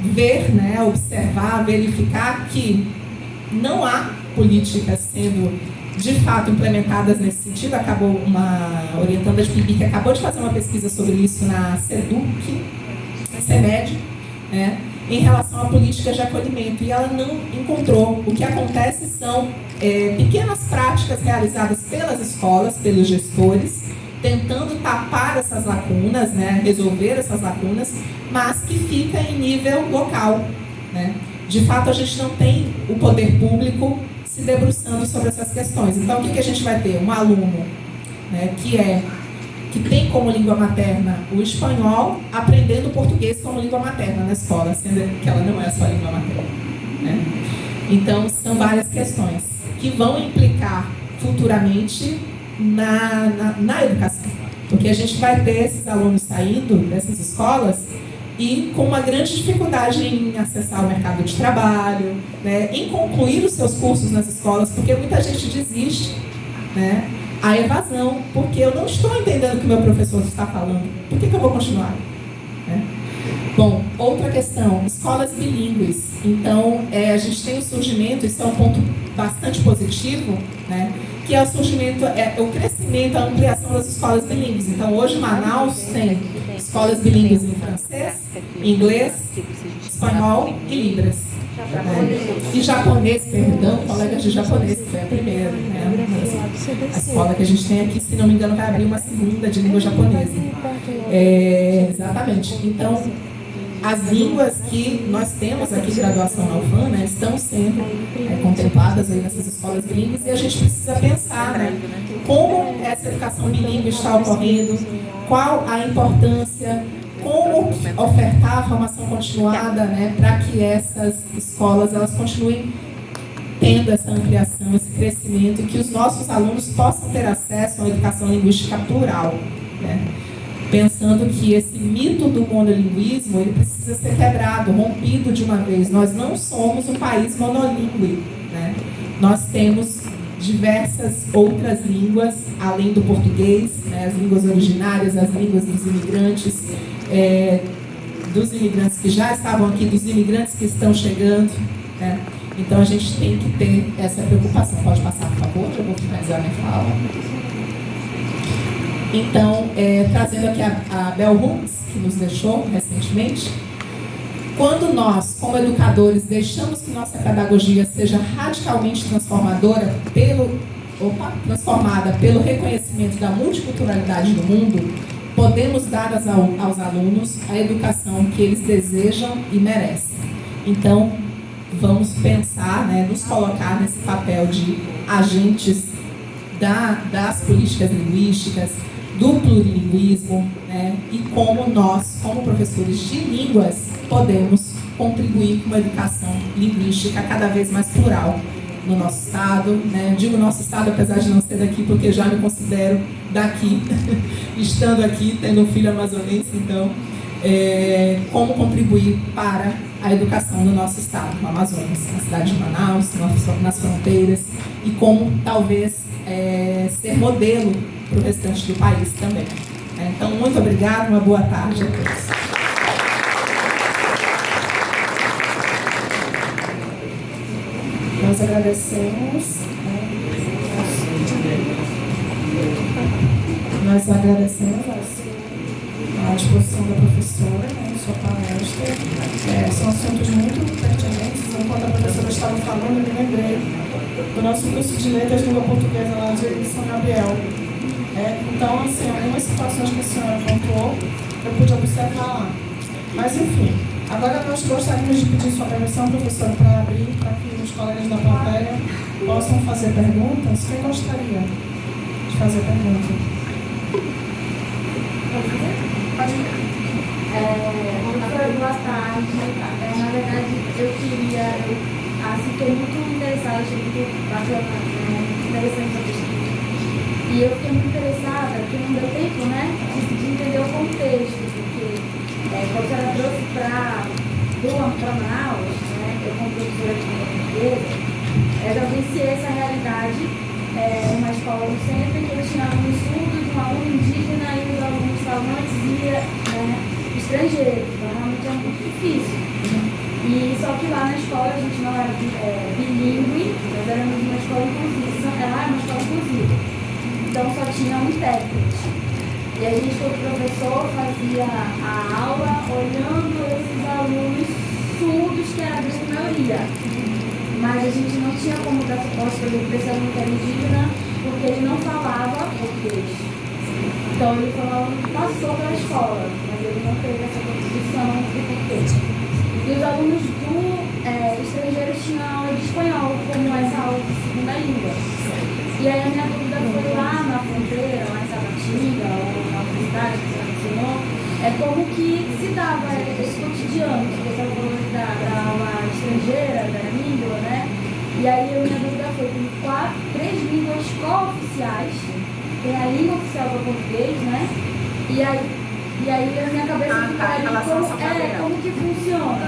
ver, né, observar, verificar que não há políticas sendo, de fato, implementadas nesse sentido. Acabou uma orientanda de PIB que acabou de fazer uma pesquisa sobre isso na SEDUC, CEMED, né, em relação a políticas de acolhimento, e ela não encontrou. O que acontece são pequenas práticas realizadas pelas escolas, pelos gestores, tentando tapar essas lacunas, né, resolver essas lacunas, mas que fica em nível local, né? De fato, a gente não tem o poder público se debruçando sobre essas questões. Então, o que a gente vai ter? Um aluno, né, que tem como língua materna o espanhol, aprendendo português como língua materna na escola, sendo que ela não é a sua língua materna, né? Então, são várias questões que vão implicar futuramente na educação. Porque a gente vai ter esses alunos saindo dessas escolas e com uma grande dificuldade em acessar o mercado de trabalho, né, em concluir os seus cursos nas escolas, porque muita gente desiste, né, a evasão, porque eu não estou entendendo o que o meu professor está falando, por que eu vou continuar? Né? Bom, outra questão, escolas bilíngues. Então, a gente tem o surgimento, isso é um ponto bastante positivo, né, que é o surgimento, o crescimento, a ampliação das escolas bilíngues. Então, hoje Manaus tem escolas bilíngues em francês, inglês, espanhol e libras. Né? E japonês, perdão, colegas de japonês, que foi a primeira, né? A escola que a gente tem aqui, se não me engano, vai abrir uma segunda de língua japonesa. Exatamente. Então, as línguas que nós temos aqui de graduação na UFAM, né, estão sendo contempladas aí nessas escolas bilíngues, e a gente precisa pensar, né, como essa educação bilíngue está ocorrendo, qual a importância, como ofertar a formação continuada, né, para que essas escolas elas continuem tendo essa ampliação, esse crescimento, e que os nossos alunos possam ter acesso a uma educação linguística plural, né? Pensando que esse mito do monolinguismo ele precisa ser quebrado, rompido de uma vez. Nós não somos um país monolíngue, né? Nós temos diversas outras línguas, além do português, né? As línguas originárias, as línguas dos imigrantes que já estavam aqui, dos imigrantes que estão chegando, né? Então a gente tem que ter essa preocupação. Pode passar, por favor, eu vou finalizar minha fala. Então, trazendo aqui a Bell Hooks, que nos deixou recentemente, quando nós, como educadores, deixamos que nossa pedagogia seja radicalmente transformada pelo reconhecimento da multiculturalidade do mundo, podemos dar aos alunos a educação que eles desejam e merecem. Então, vamos pensar, né, nos colocar nesse papel de agentes das políticas linguísticas, do plurilinguismo, né, e como nós, como professores de línguas, podemos contribuir com uma educação linguística cada vez mais plural no nosso estado, né? Eu digo nosso estado, apesar de não ser daqui, porque já me considero daqui, estando aqui, tendo um filho amazonense, então, como contribuir para a educação do nosso estado, no Amazonas, na cidade de Manaus, nas fronteiras, e como talvez ser modelo para o restante do país também. Então, muito obrigada, uma boa tarde a todos. Nós agradecemos, a disposição da professora, em sua palestra. São assuntos muito pertinentes. Enquanto a professora estava falando, eu me lembrei do nosso curso de letras de língua portuguesa lá de São Gabriel. Então, assim, algumas situações que a senhora pontuou, eu pude observar lá. Mas, enfim, agora nós gostaríamos de pedir sua permissão, professora, para abrir, para que os colegas da plateia possam fazer perguntas. Quem gostaria de fazer pergunta? Pode ir. Boa tarde. Na verdade, eu fiquei muito interessada, achei muito bacana, interessante a pesquisa. E eu fiquei muito interessada, porque não deu tempo, né, de entender o contexto, porque quando ela trouxe para Manaus, né, eu como professora de língua portuguesa, eu já vivenciei essa realidade numa escola no centro, em que eles tinham alunos surdos, um aluno indígena e os alunos falantes estrangeiros, então realmente é muito difícil. E só que lá na escola a gente não era bilíngue, nós éramos uma escola inclusiva, ela é uma escola inclusiva, então só tinha um intérprete. E a gente, como professor, fazia a aula olhando esses alunos surdos, que era a grande maioria. Mas a gente não tinha como dar suporte para esse aluno que era indígena, porque ele não falava português. Então ele foi um aluno que passou pela escola, mas ele não teve essa contribuição de português. E os alunos estrangeiros tinham aula de espanhol, como essa aula de segunda língua. E aí a minha dúvida foi lá na fronteira, lá em Tabatinga, ou na universidade que você mencionou, como que se dava esse cotidiano, que você falou da aula estrangeira, da língua, né? E aí a minha dúvida foi, tem 3 línguas co-oficiais, tem a língua oficial do português, né? E aí a minha cabeça fica ali, como que funciona?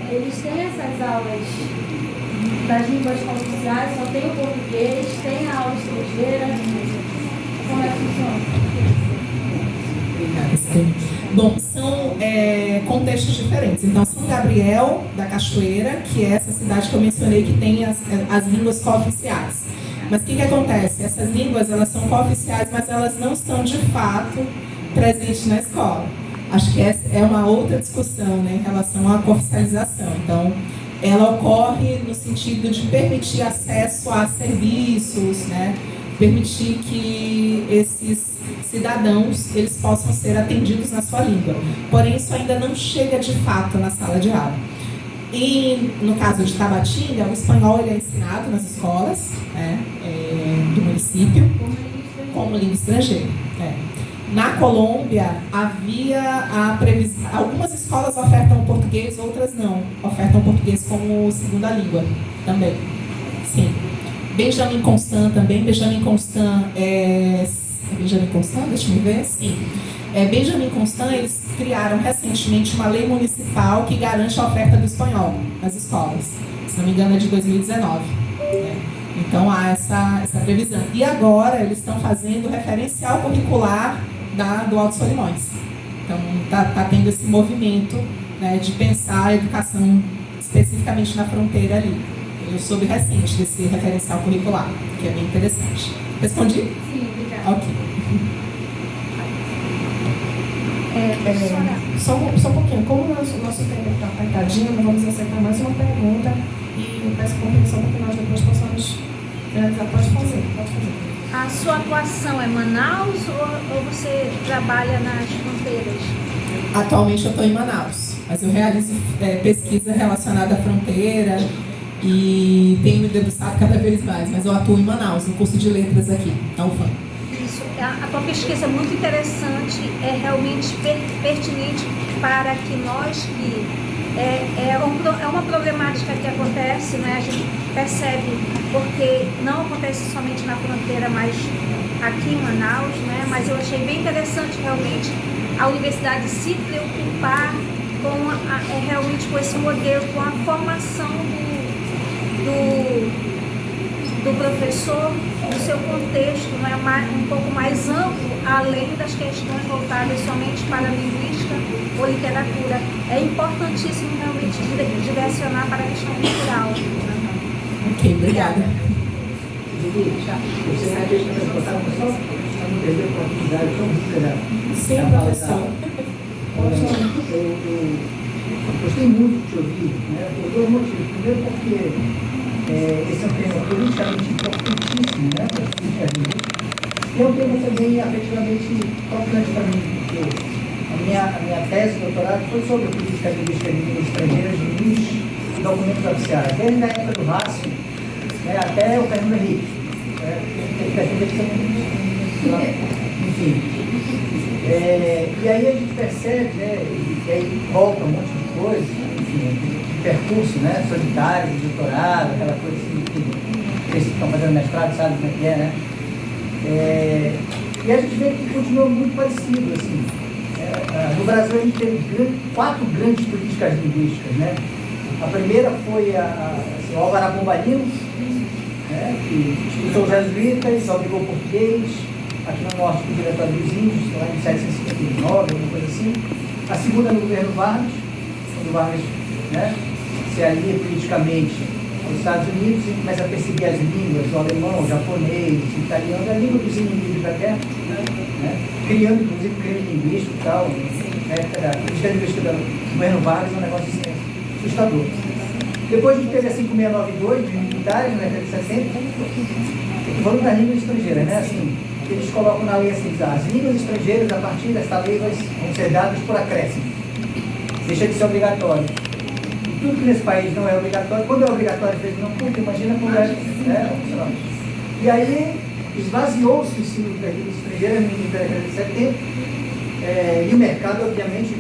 Eles têm essas aulas das línguas oficiais, só tem o português, tem a aula estrangeira, como é que funciona? Bom, são contextos diferentes. Então, São Gabriel da Cachoeira, que é essa cidade que eu mencionei que tem as línguas cooficiais. Mas o que acontece? Essas línguas, elas são cooficiais, mas elas não estão de fato presentes na escola. Acho que essa é uma outra discussão, né, em relação à cooficialização. Então, ela ocorre no sentido de permitir acesso a serviços, né, permitir que esses cidadãos eles possam ser atendidos na sua língua. Porém, isso ainda não chega de fato na sala de aula. E no caso de Tabatinga, o espanhol ele é ensinado nas escolas, né, do município como língua estrangeira. Na Colômbia, havia a previsão. Algumas escolas ofertam o português, outras não. Ofertam o português como segunda língua também. Sim. Benjamin Constant também. Benjamin Constant, deixa eu ver. Sim. Benjamin Constant, eles criaram recentemente uma lei municipal que garante a oferta do espanhol nas escolas. Se não me engano, é de 2019. Né? Então, há essa previsão. E agora, eles estão fazendo o referencial curricular do Alto Solimões. Então, está tendo esse movimento, né, de pensar a educação especificamente na fronteira ali. Eu soube recente desse referencial curricular, que é bem interessante. Respondi? Sim, obrigada. Ok. Só um pouquinho. Como o nosso tempo está apertadinho, nós vamos aceitar mais uma pergunta e eu peço compreensão para que nós depois possamos realizar. Pode fazer. A sua atuação é Manaus ou você trabalha nas fronteiras? Atualmente eu estou em Manaus. mas eu realizo pesquisa relacionada à fronteira e tenho me debruçado cada vez mais, mas eu atuo em Manaus, no curso de letras aqui, na UFAM. Isso, a tua pesquisa é muito interessante, é realmente pertinente para que nós que é uma problemática que acontece, né? A gente percebe, porque não acontece somente na fronteira, mas aqui em Manaus, né? Mas eu achei bem interessante realmente a universidade se preocupar com realmente com esse modelo, com a formação do professor, no seu contexto, né, um pouco mais amplo, além das questões voltadas somente para a linguística ou literatura. É importantíssimo realmente direcionar para a questão cultural. Ok, obrigada. Você acha que a pessoa não teve a oportunidade tão rica Sim, professor. Eu gostei muito de te ouvir, né, por dois motivos. Primeiro porque esse é um tema politicamente importantíssimo, né, para as políticas linguísticas. E é um tema também afetivamente tocante para mim, porque a minha tese de doutorado foi sobre a política linguística de línguas estrangeiras nos documentos oficiais, desde a época do Rácio, né, até o Fernando Henrique. Ele defendeu que enfim. E aí a gente percebe, né, e aí volta um monte de coisa, enfim, de percurso, né, solitário, de doutorado, aquela coisa assim, que eles estão fazendo mestrado, sabe como é que é, né? E a gente vê que continua muito parecido, assim. No Brasil a gente teve 4 grandes políticas linguísticas, né? A primeira foi o Álvaro Bombalino, né, que expulsou os jesuítas, obrigou o português, aqui no norte do Diretório dos Índios, lá em 1759, alguma coisa assim. A segunda no governo Vargas, quando o Vargas, né, se alia politicamente aos Estados Unidos e começa a perseguir as línguas, o alemão, o japonês, o italiano, a língua dos inimigos da guerra, né, criando inclusive crime linguístico e tal. A política linguística do governo Vargas é um negócio assim, assustador. Depois a gente teve a 5692, dos militares, na década de 60, que foram das línguas estrangeiras, né? Assim, eles colocam na lei assim, as línguas estrangeiras, a partir desta lei, vão ser dadas por acréscimo. Deixa de ser obrigatório. E tudo que nesse país não é obrigatório, quando é obrigatório, às vezes não cumpre, imagina quando é opcional. E aí, esvaziou-se o ensino das línguas estrangeiras no início da década de 70, e o mercado, obviamente,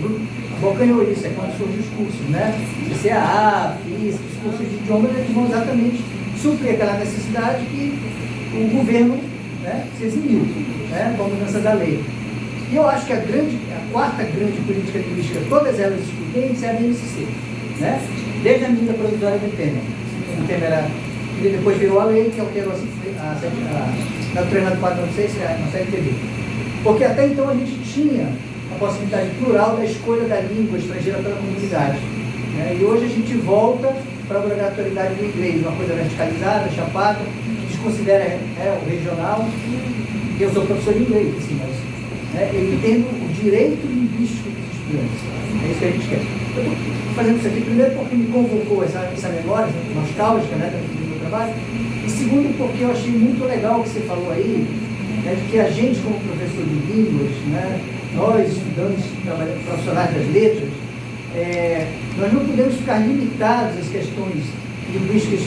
abocanhou isso, é quando surgem os cursos, né? CCAA, FIS, os cursos de idiomas, que vão exatamente suprir aquela necessidade que o governo, né, se eximiu, né, com a mudança da lei. E eu acho que a quarta grande política linguística, todas elas excludentes, é a BNCC, né? Desde a medida provisória do Temer. O Temer depois virou a lei que alterou a doutrina do 496, na CLTB. Porque até então a gente tinha a possibilidade plural da escolha da língua estrangeira pela comunidade, né? E hoje a gente volta para a obrigatoriedade do inglês, uma coisa verticalizada, chapada, desconsidera o regional. Eu sou professor de inglês, assim, mas, né, eu entendo o direito linguístico dos estudantes. É isso que a gente quer. Eu estou fazendo isso aqui, primeiro porque me convocou essa memória nostálgica, né, do meu trabalho, e segundo porque eu achei muito legal o que você falou aí, né, de que a gente, como professor de línguas, né, nós, estudantes, profissionais das letras, nós não podemos ficar limitados às questões linguísticas,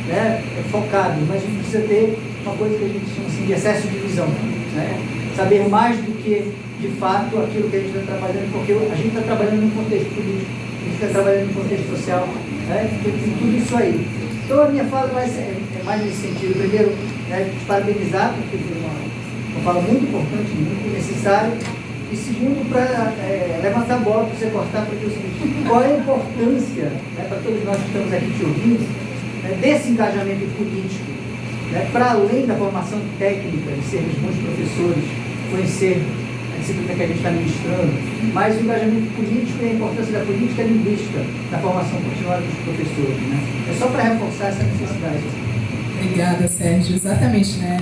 né, focadas, mas a gente precisa ter uma coisa que a gente chama assim, de excesso de visão, né? Saber mais do que, de fato, aquilo que a gente está trabalhando, porque a gente está trabalhando num contexto político, a gente está trabalhando num contexto social, né? Tem tudo isso aí. Então a minha fala é mais nesse sentido. Primeiro, né, te parabenizar, porque foi uma fala muito importante, muito necessária. E segundo, para levantar a bola para você cortar, porque é o seguinte, qual é a importância, né, para todos nós que estamos aqui te ouvindo, né, desse engajamento político, né, para além da formação técnica, de sermos bons professores, conhecer a disciplina que a gente está ministrando, mas o engajamento político e a importância da política linguística na formação continuada dos professores, né? É só para reforçar essa necessidade. Obrigada, Sérgio. Exatamente, né?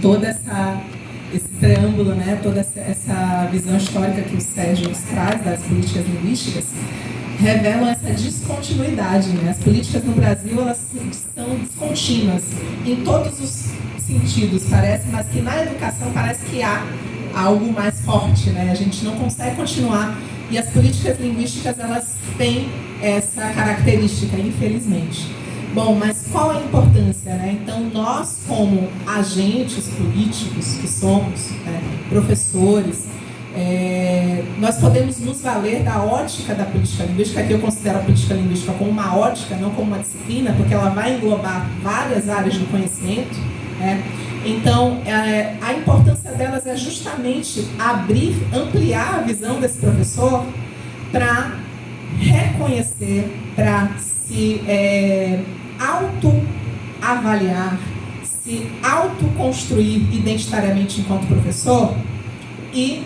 Todo esse preâmbulo, né? Toda essa visão histórica que o Sérgio nos traz das políticas linguísticas revelam essa descontinuidade, né? As políticas no Brasil, elas são descontínuas em todos os sentidos, parece, mas que na educação parece que há algo mais forte, né? A gente não consegue continuar E as políticas linguísticas, elas têm essa característica, infelizmente. Bom, mas qual a importância, né? Então, nós, como agentes políticos que somos, né, professores, nós podemos nos valer da ótica da política linguística, que eu considero a política linguística como uma ótica, não como uma disciplina, porque ela vai englobar várias áreas do conhecimento, né? Então, a importância delas é justamente ampliar a visão desse professor para reconhecer, para se autoavaliar, se autoconstruir identitariamente enquanto professor e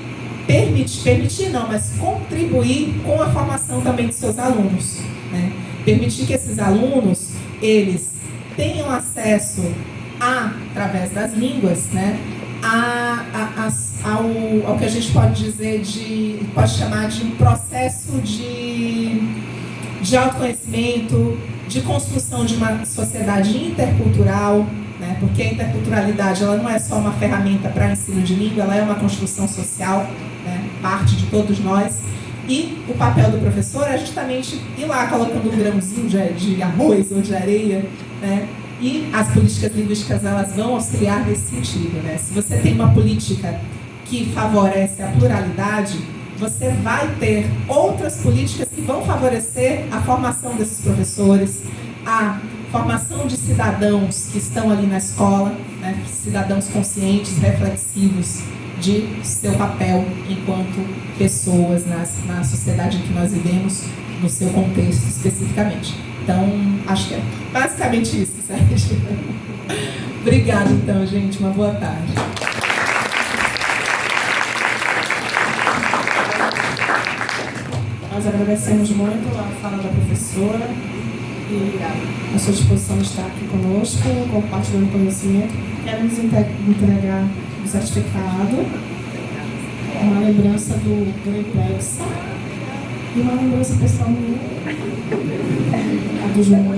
permitir não, mas contribuir com a formação também de seus alunos, né? Permitir que esses alunos, eles tenham acesso através das línguas, né, ao que a gente pode dizer pode chamar de um processo de autoconhecimento, de construção de uma sociedade intercultural, né, porque a interculturalidade ela não é só uma ferramenta para ensino de língua, ela é uma construção social, né, parte de todos nós. E o papel do professor é justamente ir lá colocando um grãozinho de arroz ou de areia, né? E as políticas linguísticas elas vão auxiliar nesse sentido, né? Se você tem uma política que favorece a pluralidade, você vai ter outras políticas que vão favorecer a formação desses professores, a formação de cidadãos que estão ali na escola, né? Cidadãos conscientes, reflexivos de seu papel enquanto pessoas na sociedade em que nós vivemos, no seu contexto especificamente. Então, acho que é basicamente isso, Sérgio. Obrigada, então, gente. Uma boa tarde. Nós agradecemos muito a fala da professora e a sua disposição de estar aqui conosco, compartilhando conhecimento. Queremos entregar o certificado, uma lembrança do Greyplex e uma lembrança pessoal minha, a do João.